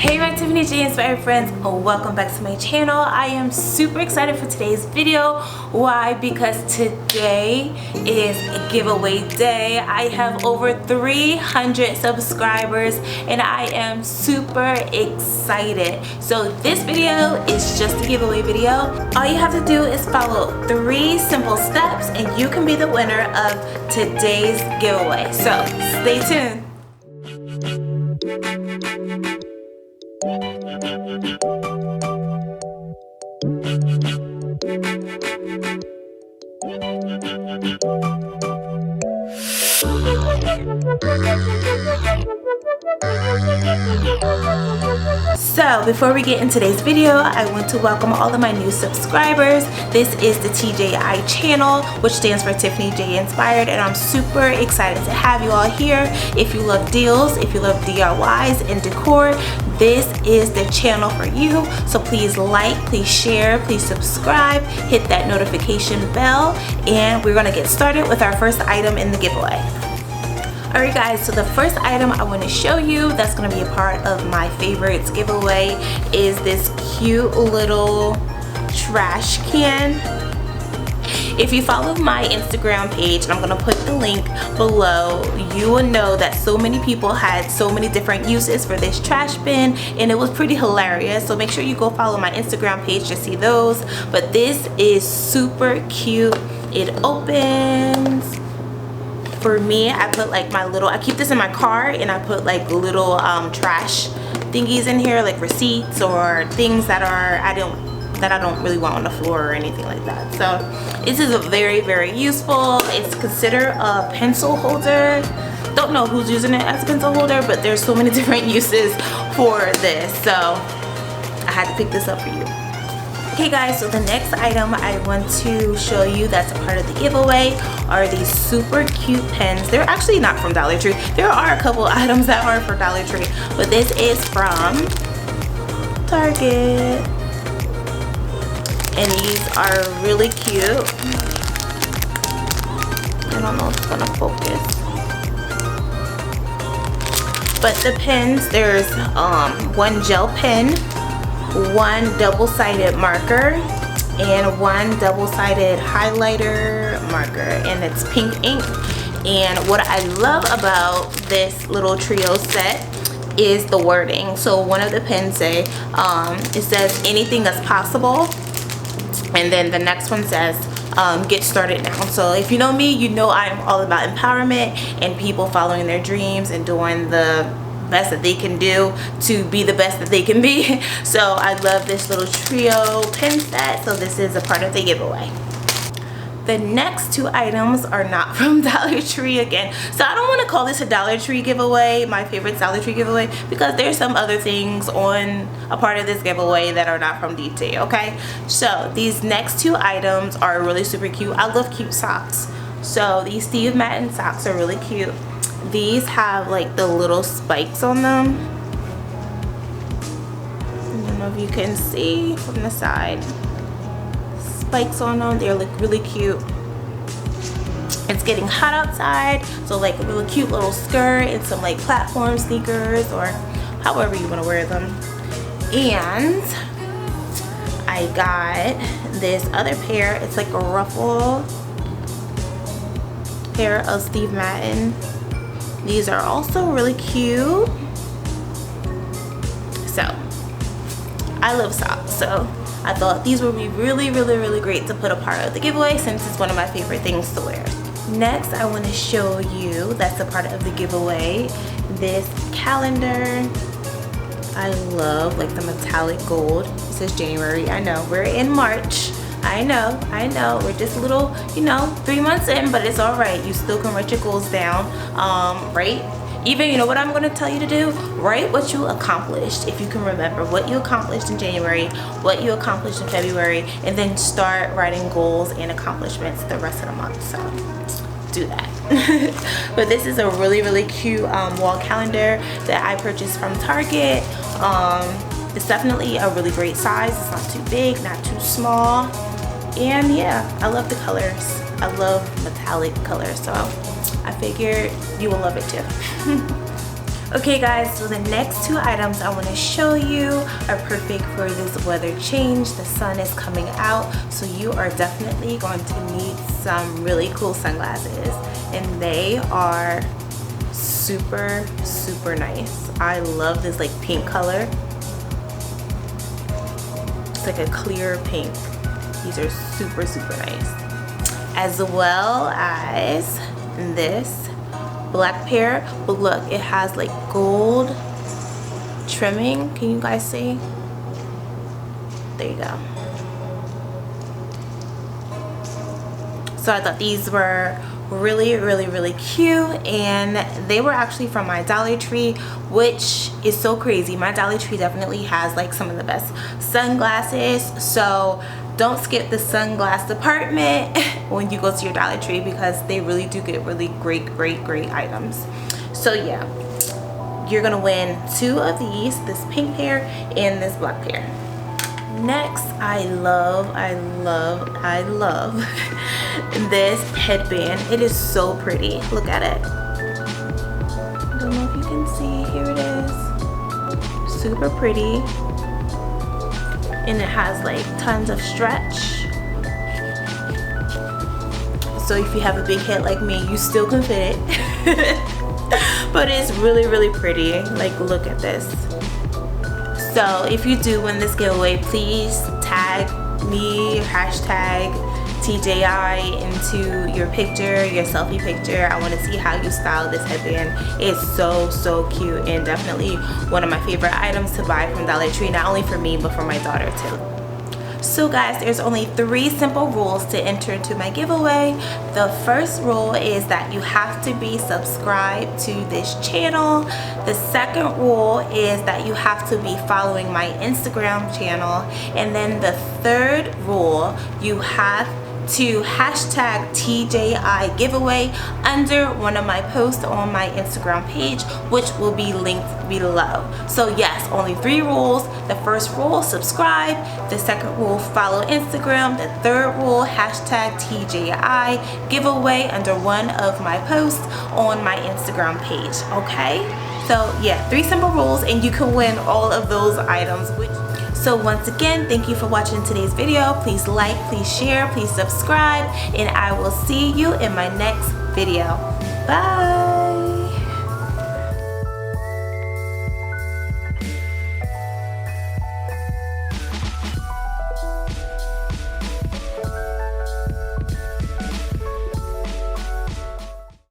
Hey my Tiffany J Inspired friends, welcome back to my channel. I am super excited for today's video. Why? Because today is a giveaway day. I have over 300 subscribers and I am super excited. So this video is just a giveaway video. All you have to do is follow 3 simple steps and you can be the winner of today's giveaway. So stay tuned. So before we get into today's video, I want to welcome all of my new subscribers. This is the TJI channel, which stands for Tiffany J Inspired, and I'm super excited to have you all here. If you love deals, if you love DIYs and decor, this is the channel for you. So please like, please share, please subscribe, hit that notification bell, and we're gonna get started with our first item in the giveaway. Alright guys, so the first item I want to show you that's going to be a part of my favorites giveaway is this cute little trash can. If you follow my Instagram page, and I'm going to put the link below, you will know that so many people had so many different uses for this trash bin and it was pretty hilarious. So make sure you go follow my Instagram page to see those. But this is super cute. It opens. For me, I put like my little, I keep this in my car and I put like little trash thingies in here, like receipts or things that I don't really want on the floor or anything like that. So this is a very useful. It's considered a pencil holder. Don't know who's using it as a pencil holder, but there's so many different uses for this. So I had to pick this up for you. Okay guys, so the next item I want to show you that's a part of the giveaway are these super cute pens. They're actually not from Dollar Tree. There are a couple items that are for Dollar Tree, but this is from Target. And these are really cute. I don't know if it's gonna focus. But the pens, there's one gel pen, one double-sided marker, and one double-sided highlighter marker, and it's pink ink. And what I love about this little trio set is the wording. So one of the pens say it says anything is possible, and then the next one says get started now. So if you know me, you know I'm all about empowerment and people following their dreams and doing the best that they can do to be the best that they can be. So I love this little trio pen set. So this is a part of the giveaway. The next 2 items are not from Dollar Tree again. So I don't want to call this a Dollar Tree giveaway, my favorite Dollar Tree giveaway, because there's some other things on a part of this giveaway that are not from DT, okay? So these next 2 items are really super cute. I love cute socks. So these Steve Madden socks are really cute. These have like the little spikes on them. I don't know if you can see from the side. Spikes on them. They're like really cute. It's getting hot outside, so like a really cute little skirt and some like platform sneakers or however you want to wear them. And I got this other pair. It's like a ruffle pair of Steve Madden. These are also really cute. So I love socks, so I thought these would be really great to put a part of the giveaway since it's one of my favorite things to wear. Next, I want to show you, that's a part of the giveaway, this calendar. I love like the metallic gold. It says January. I know we're in March. I know, we're just a little, 3 months in, but it's all right. You still can write your goals down, right? Even, you know what I'm going to tell you to do? Write what you accomplished. If you can remember what you accomplished in January, what you accomplished in February, and then start writing goals and accomplishments the rest of the month. So do that. But this is a really cute wall calendar that I purchased from Target. It's definitely a really great size. It's not too big, not too small. And yeah, I love the colors. I love metallic colors, so I figured you will love it too. Okay guys, so the next two items I want to show you are perfect for this weather change. The sun is coming out, so you are definitely going to need some really cool sunglasses, and they are super nice. I love this like pink color. It's like a clear pink. These are super nice, as well as this black pair, but look, it has like gold trimming. Can you guys see? There you go. So I thought these were really cute, and they were actually from my Dollar Tree, which is so crazy. My Dollar Tree definitely has like some of the best sunglasses, so don't skip the sunglass department when you go to your Dollar Tree, because they really do get really great items. So yeah, you're gonna win two of these, this pink pair and this black pair. Next, I love this headband. It is so pretty. Look at it. I don't know if you can see. Here it is. Super pretty. And it has like tons of stretch. So if you have a big head like me, you still can fit it. But it's really pretty. Like, look at this. So if you do win this giveaway, please tag me, hashtag TJI into your picture, your selfie picture. I want to see how you style this headband. It's so cute, and definitely one of my favorite items to buy from Dollar Tree, not only for me but for my daughter too. So guys, there's only 3 simple rules to enter into my giveaway. The first rule is that you have to be subscribed to this channel. The second rule is that you have to be following my Instagram channel. And then the third rule, you have to hashtag TJI giveaway under one of my posts on my Instagram page, which will be linked below. So yes, only 3 rules. The first rule, subscribe. The second rule, follow Instagram. The third rule, hashtag TJI giveaway under one of my posts on my Instagram page. Okay, so yeah, 3 simple rules, and you can win all of those items. So once again, thank you for watching today's video. Please like, please share, please subscribe, and I will see you in my next video. Bye.